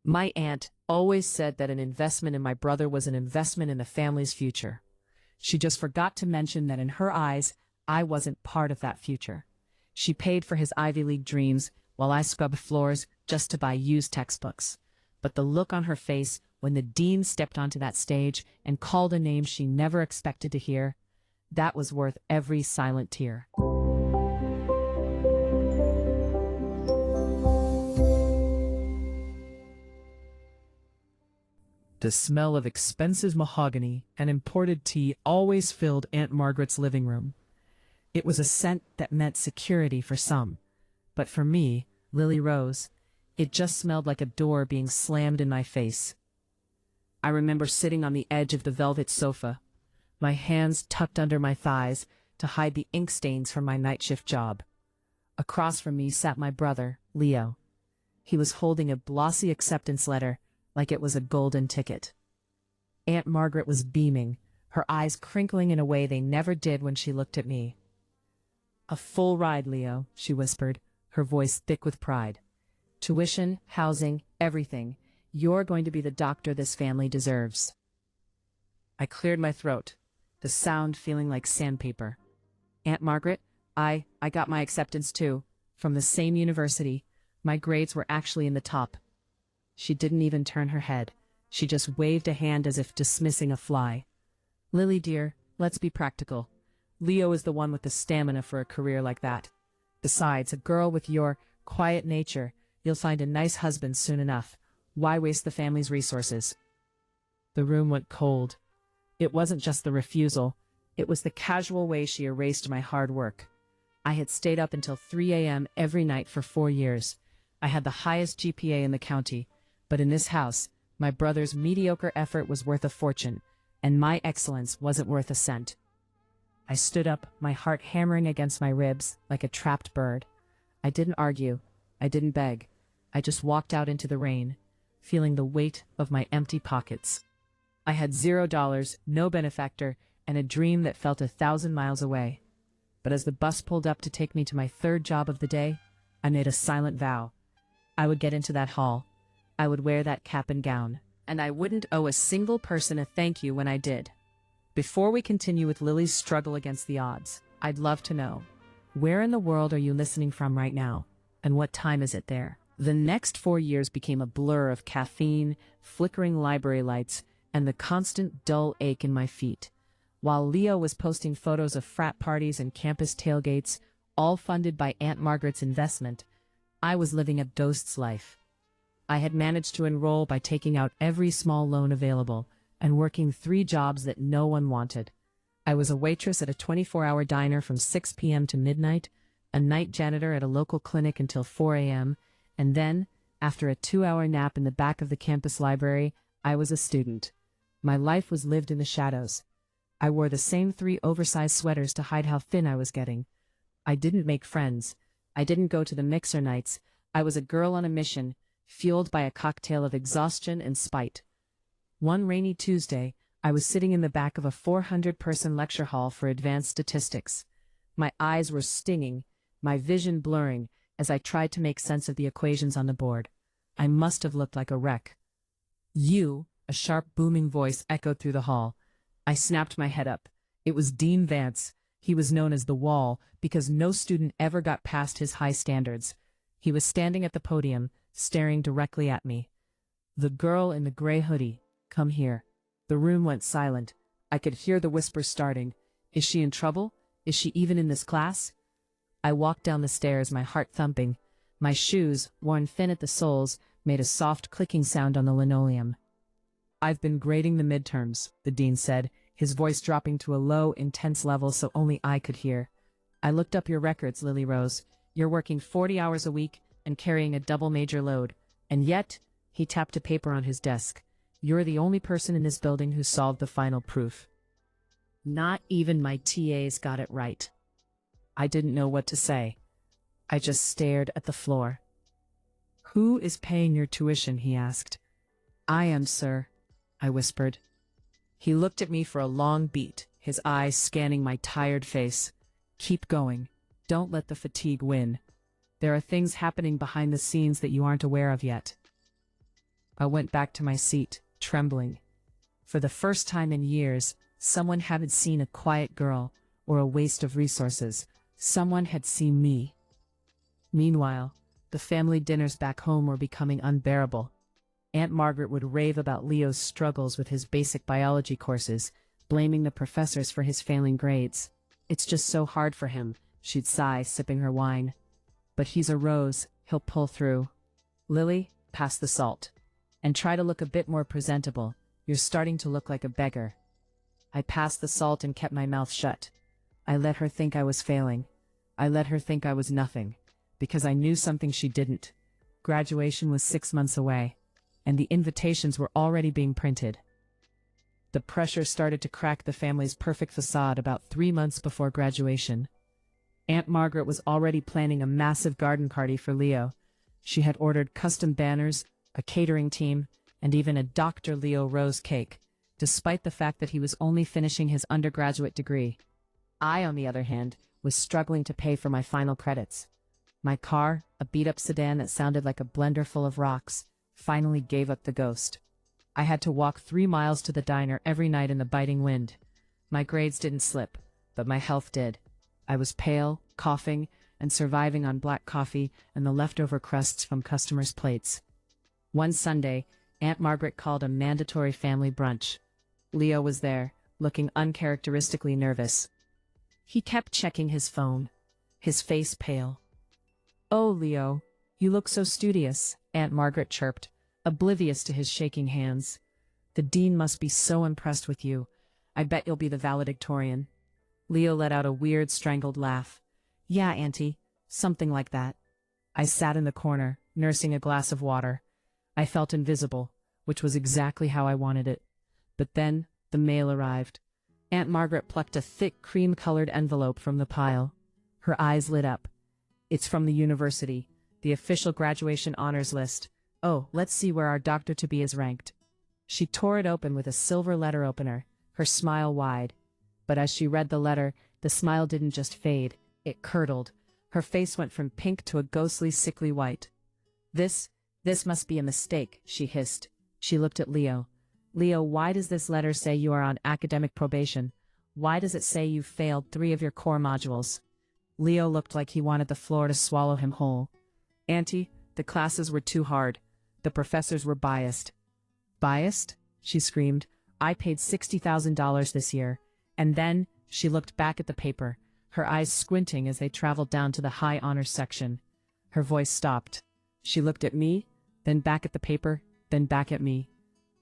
My aunt always said that an investment in my brother was an investment in the family's future. She just forgot to mention that in her eyes, I wasn't part of that future. She paid for his Ivy League dreams while I scrubbed floors just to buy used textbooks. But the look on her face when the dean stepped onto that stage and called a name she never expected to hear, that was worth every silent tear. The smell of expensive mahogany and imported tea always filled Aunt Margaret's living room. It was a scent that meant security for some, but for me, Lily Rose, it just smelled like a door being slammed in my face. I remember sitting on the edge of the velvet sofa, my hands tucked under my thighs to hide the ink stains from my night shift job. Across from me sat my brother, Leo. He was holding a glossy acceptance letter like it was a golden ticket. Aunt Margaret was beaming, her eyes crinkling in a way they never did when she looked at me. "A full ride, Leo," she whispered, her voice thick with pride. "Tuition, housing, everything. You're going to be the doctor this family deserves." I cleared my throat, the sound feeling like sandpaper. "Aunt Margaret, I got my acceptance too, from the same university. My grades were actually in the top." She didn't even turn her head. She just waved a hand as if dismissing a fly. "Lily dear, let's be practical. Leo is the one with the stamina for a career like that. Besides, a girl with your quiet nature, you'll find a nice husband soon enough. Why waste the family's resources?" The room went cold. It wasn't just the refusal. It was the casual way she erased my hard work. I had stayed up until 3 a.m. every night for 4 years. I had the highest GPA in the county. But in this house, my brother's mediocre effort was worth a fortune, and my excellence wasn't worth a cent. I stood up, my heart hammering against my ribs like a trapped bird. I didn't argue. I didn't beg. I just walked out into the rain, feeling the weight of my empty pockets. I had $0, no benefactor, and a dream that felt 1,000 miles away. But as the bus pulled up to take me to my third job of the day, I made a silent vow. I would get into that hall. I would wear that cap and gown, and I wouldn't owe a single person a thank you when I did. Before we continue with Lily's struggle against the odds, I'd love to know, where in the world are you listening from right now, and what time is it there? The next 4 years became a blur of caffeine, flickering library lights, and the constant dull ache in my feet. While Leo was posting photos of frat parties and campus tailgates, all funded by Aunt Margaret's investment, I was living a ghost's life. I had managed to enroll by taking out every small loan available and working 3 jobs that no one wanted. I was a waitress at a 24-hour diner from 6 p.m. to midnight, a night janitor at a local clinic until 4 a.m., and then, after a 2-hour nap in the back of the campus library, I was a student. My life was lived in the shadows. I wore the same 3 oversized sweaters to hide how thin I was getting. I didn't make friends. I didn't go to the mixer nights. I was a girl on a mission, fueled by a cocktail of exhaustion and spite. One rainy Tuesday, I was sitting in the back of a 400-person lecture hall for advanced statistics. My eyes were stinging, my vision blurring, as I tried to make sense of the equations on the board. I must have looked like a wreck. "You," a sharp booming voice echoed through the hall. I snapped my head up. It was Dean Vance. He was known as the Wall because no student ever got past his high standards. He was standing at the podium, staring directly at me. "The girl in the gray hoodie, come here." The room went silent. I could hear the whispers starting. "Is she in trouble? Is she even in this class?" I walked down the stairs, my heart thumping. My shoes, worn thin at the soles, made a soft clicking sound on the linoleum. "I've been grading the midterms," the dean said, his voice dropping to a low, intense level so only I could hear. "I looked up your records, Lily Rose. You're working 40 hours a week and carrying a double major load. And yet," he tapped a paper on his desk, "you're the only person in this building who solved the final proof." Not even my TAs got it right. I didn't know what to say. I just stared at the floor. "Who is paying your tuition?" he asked. "I am, sir," I whispered. He looked at me for a long beat, his eyes scanning my tired face. "Keep going. Don't let the fatigue win. There are things happening behind the scenes that you aren't aware of yet." I went back to my seat, trembling. For the first time in years, someone hadn't seen a quiet girl or a waste of resources. Someone had seen me. Meanwhile, the family dinners back home were becoming unbearable. Aunt Margaret would rave about Leo's struggles with his basic biology courses, blaming the professors for his failing grades. "It's just so hard for him," she'd sigh, sipping her wine. "But he's a rose, he'll pull through. Lily, pass the salt. And try to look a bit more presentable. You're starting to look like a beggar." I passed the salt and kept my mouth shut. I let her think I was failing. I let her think I was nothing, because I knew something she didn't. Graduation was 6 months away, and the invitations were already being printed. The pressure started to crack the family's perfect facade about 3 months before graduation. Aunt Margaret was already planning a massive garden party for Leo. She had ordered custom banners, a catering team, and even a Dr. Leo rose cake, despite the fact that he was only finishing his undergraduate degree. I, on the other hand, was struggling to pay for my final credits. My car, a beat-up sedan that sounded like a blender full of rocks, finally gave up the ghost. I had to walk 3 miles to the diner every night in the biting wind. My grades didn't slip, but my health did. I was pale, coughing, and surviving on black coffee and the leftover crusts from customers' plates. One Sunday, Aunt Margaret called a mandatory family brunch. Leo was there, looking uncharacteristically nervous. He kept checking his phone, his face pale. "Oh, Leo, you look so studious," Aunt Margaret chirped, oblivious to his shaking hands. "The dean must be so impressed with you. I bet you'll be the valedictorian." Leo let out a weird, strangled laugh. "Yeah, Auntie, something like that." I sat in the corner, nursing a glass of water. I felt invisible, which was exactly how I wanted it. But then, the mail arrived. Aunt Margaret plucked a thick, cream-colored envelope from the pile. Her eyes lit up. "It's from the university, the official graduation honors list. Oh, let's see where our doctor-to-be is ranked." She tore it open with a silver letter opener, her smile wide. But as she read the letter, the smile didn't just fade, it curdled. Her face went from pink to a ghostly, sickly white. This must be a mistake," she hissed. She looked at Leo. "Leo, why does this letter say you are on academic probation? Why does it say you failed 3 of your core modules?" Leo looked like he wanted the floor to swallow him whole. "Auntie, the classes were too hard. The professors were biased." "Biased?" she screamed. "I paid $60,000 this year." And then, she looked back at the paper, her eyes squinting as they traveled down to the high honors section. Her voice stopped. She looked at me, then back at the paper, then back at me.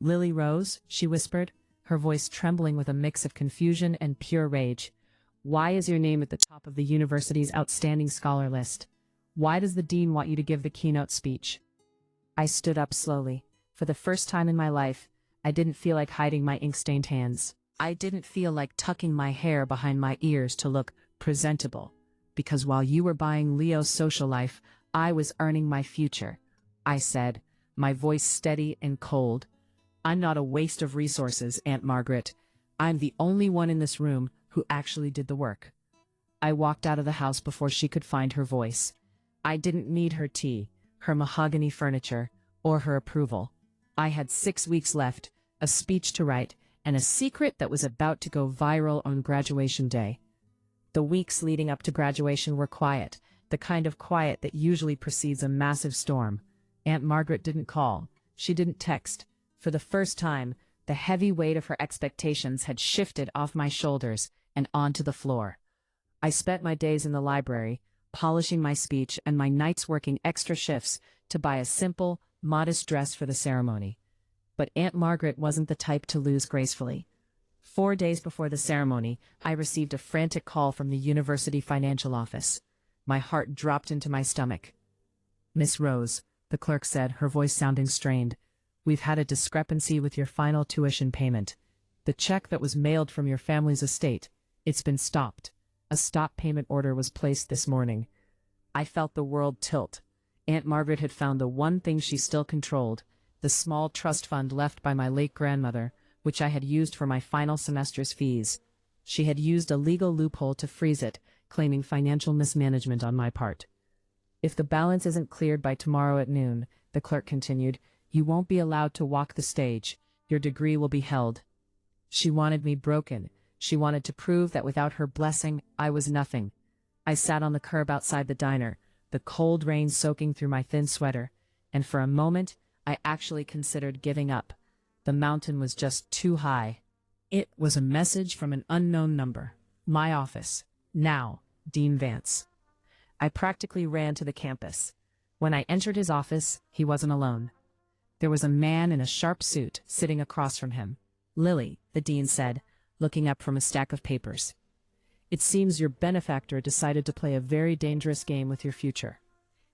"Lily Rose," she whispered, her voice trembling with a mix of confusion and pure rage. "Why is your name at the top of the university's outstanding scholar list? Why does the dean want you to give the keynote speech?" I stood up slowly. For the first time in my life, I didn't feel like hiding my ink-stained hands. I didn't feel like tucking my hair behind my ears to look presentable. Because while you were buying Leo's social life, I was earning my future. I said, my voice steady and cold. "I'm not a waste of resources, Aunt Margaret. I'm the only one in this room who actually did the work." I walked out of the house before she could find her voice. I didn't need her tea, her mahogany furniture, or her approval. I had 6 weeks left, a speech to write, and a secret that was about to go viral on graduation day. The weeks leading up to graduation were quiet, the kind of quiet that usually precedes a massive storm. Aunt Margaret didn't call. She didn't text. For the first time, the heavy weight of her expectations had shifted off my shoulders and onto the floor. I spent my days in the library, polishing my speech, and my nights working extra shifts to buy a simple, modest dress for the ceremony. But Aunt Margaret wasn't the type to lose gracefully. 4 days before the ceremony, I received a frantic call from the university financial office. My heart dropped into my stomach. "Miss Rose," the clerk said, her voice sounding strained, "we've had a discrepancy with your final tuition payment. The check that was mailed from your family's estate, it's been stopped. A stop payment order was placed this morning." I felt the world tilt. Aunt Margaret had found the one thing she still controlled, the small trust fund left by my late grandmother, which I had used for my final semester's fees. She had used a legal loophole to freeze it, claiming financial mismanagement on my part. "If the balance isn't cleared by tomorrow at noon," the clerk continued, You won't be allowed to walk the stage. Your degree will be held. She wanted me broken. She wanted to prove that without her blessing, I was nothing. I sat on the curb outside the diner, the cold rain soaking through my thin sweater, and for a moment, I actually considered giving up. The mountain was just too high. It was a message from an unknown number. My office. Now, Dean Vance. I practically ran to the campus. When I entered his office, he wasn't alone. There was a man in a sharp suit sitting across from him. "Lily," the dean said, looking up from a stack of papers. "It seems your benefactor decided to play a very dangerous game with your future.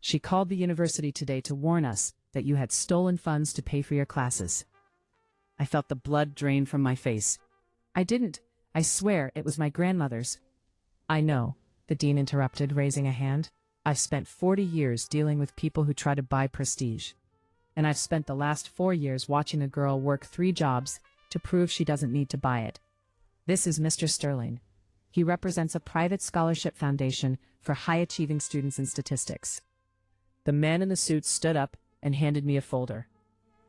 She called the university today to warn us that you had stolen funds to pay for your classes." I felt the blood drain from my face. "I didn't. I swear it was my grandmother's." "I know," the dean interrupted, raising a hand. "I've spent 40 years dealing with people who try to buy prestige. And I've spent the last 4 years watching a girl work 3 jobs to prove she doesn't need to buy it. This is Mr. Sterling. He represents a private scholarship foundation for high-achieving students in statistics." The man in the suit stood up and handed me a folder.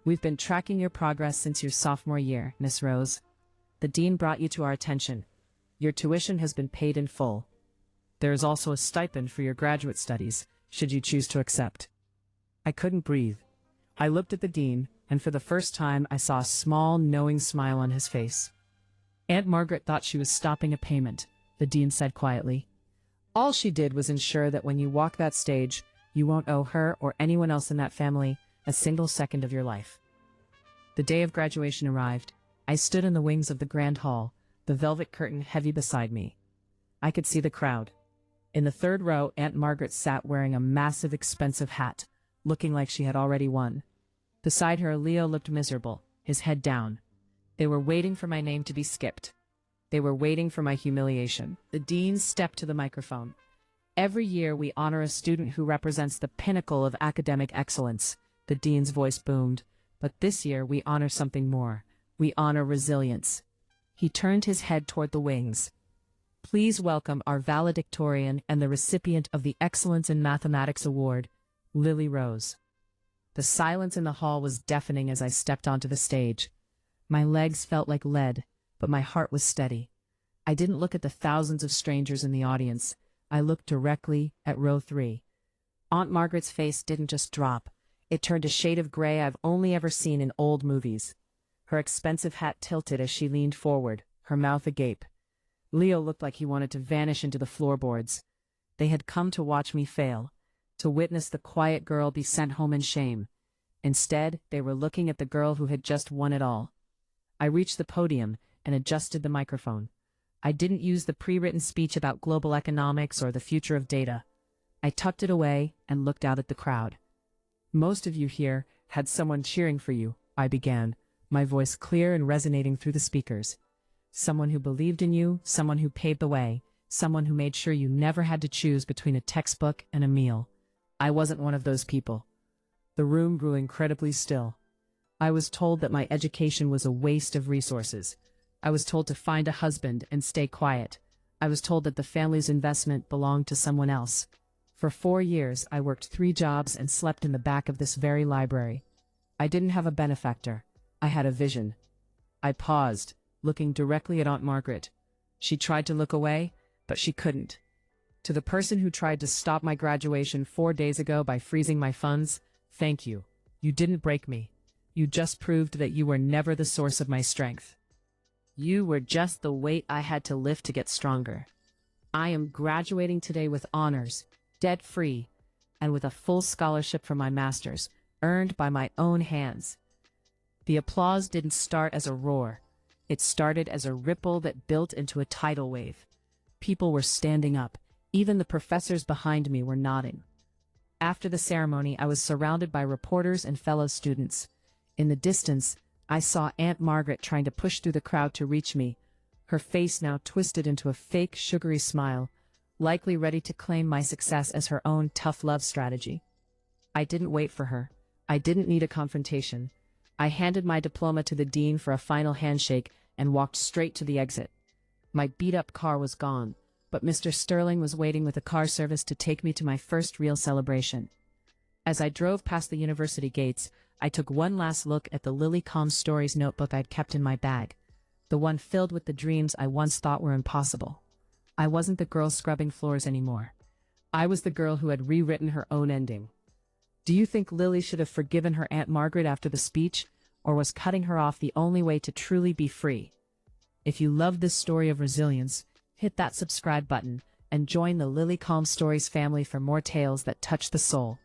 "We've been tracking your progress since your sophomore year, Miss Rose. The dean brought you to our attention. Your tuition has been paid in full. There is also a stipend for your graduate studies, should you choose to accept." I couldn't breathe. I looked at the dean, and for the first time I saw a small, knowing smile on his face. "Aunt Margaret thought she was stopping a payment," the dean said quietly. "All she did was ensure that when you walk that stage, you won't owe her or anyone else in that family a single second of your life." The day of graduation arrived. I stood in the wings of the grand hall, the velvet curtain heavy beside me. I could see the crowd. In the 3rd row, Aunt Margaret sat wearing a massive, expensive hat, looking like she had already won. Beside her, Leo looked miserable, his head down. They were waiting for my name to be skipped. They were waiting for my humiliation. The dean stepped to the microphone. "Every year we honor a student who represents the pinnacle of academic excellence," the dean's voice boomed. "But this year we honor something more. We honor resilience." He turned his head toward the wings. "Please welcome our valedictorian and the recipient of the Excellence in Mathematics Award, Lily Rose." The silence in the hall was deafening as I stepped onto the stage. My legs felt like lead, but my heart was steady. I didn't look at the thousands of strangers in the audience. I looked directly at row 3. Aunt Margaret's face didn't just drop. It turned a shade of gray I've only ever seen in old movies. Her expensive hat tilted as she leaned forward, her mouth agape. Leo looked like he wanted to vanish into the floorboards. They had come to watch me fail, to witness the quiet girl be sent home in shame. Instead, they were looking at the girl who had just won it all. I reached the podium and adjusted the microphone. I didn't use the pre-written speech about global economics or the future of data. I tucked it away and looked out at the crowd. "Most of you here had someone cheering for you," I began, my voice clear and resonating through the speakers. "Someone who believed in you, someone who paved the way, someone who made sure you never had to choose between a textbook and a meal." I wasn't one of those people. The room grew incredibly still. I was told that my education was a waste of resources. I was told to find a husband and stay quiet. I was told that the family's investment belonged to someone else. For 4 years, I worked 3 jobs and slept in the back of this very library. I didn't have a benefactor. I had a vision. I paused, looking directly at Aunt Margaret. She tried to look away, but she couldn't. To the person who tried to stop my graduation 4 days ago by freezing my funds, thank you. You didn't break me. You just proved that you were never the source of my strength. You were just the weight I had to lift to get stronger. I am graduating today with honors, debt-free, and with a full scholarship for my master's, earned by my own hands. The applause didn't start as a roar. It started as a ripple that built into a tidal wave. People were standing up. Even the professors behind me were nodding. After the ceremony, I was surrounded by reporters and fellow students. In the distance, I saw Aunt Margaret trying to push through the crowd to reach me, her face now twisted into a fake, sugary smile, likely ready to claim my success as her own tough love strategy. I didn't wait for her. I didn't need a confrontation. I handed my diploma to the dean for a final handshake and walked straight to the exit. My beat-up car was gone, but Mr. Sterling was waiting with a car service to take me to my first real celebration. As I drove past the university gates, I took one last look at the Lily Calm Stories notebook I'd kept in my bag, the one filled with the dreams I once thought were impossible. I wasn't the girl scrubbing floors anymore. I was the girl who had rewritten her own ending. Do you think Lily should have forgiven her Aunt Margaret after the speech, or was cutting her off the only way to truly be free? If you love this story of resilience, hit that subscribe button and join the Lily Calm Stories family for more tales that touch the soul.